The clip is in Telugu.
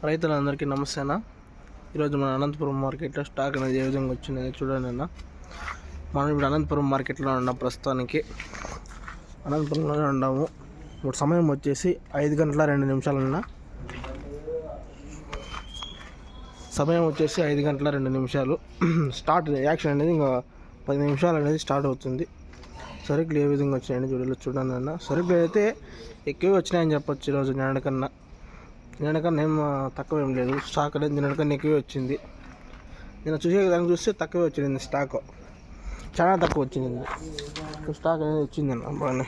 రైతులందరికీ నమస్తే అన్న. ఈరోజు మన అనంతపురం మార్కెట్లో స్టాక్ అనేది ఏ విధంగా వచ్చింది చూడండి అన్న. మనం ఇప్పుడు అనంతపురం మార్కెట్లో ఉన్నాం. ప్రస్తుతానికి అనంతపురంలోనే ఉన్నాము. ఇప్పుడు సమయం వచ్చేసి 5 గంటల 2 నిమిషాలన్న. సమయం వచ్చేసి 5 గంటల 2 నిమిషాలు. స్టార్ట్ యాక్షన్ అనేది ఇంకా 10 నిమిషాలు అనేది స్టార్ట్ అవుతుంది. సరుకులు ఏ విధంగా వచ్చినాయని చూడండి అన్న. సరుకులు అయితే ఎక్కువ వచ్చినాయని చెప్పొచ్చు. ఈరోజు నిన్నకన్నా ఏం తక్కువ ఏం లేదు. స్టాక్ అనేది నిన్నకన్నా ఎక్కువే వచ్చింది. నేను దాన్ని చూస్తే తక్కువే వచ్చింది. స్టాక్ చాలా తక్కువ వచ్చింది. స్టాక్ అనేది వచ్చిందన్న బాగానే.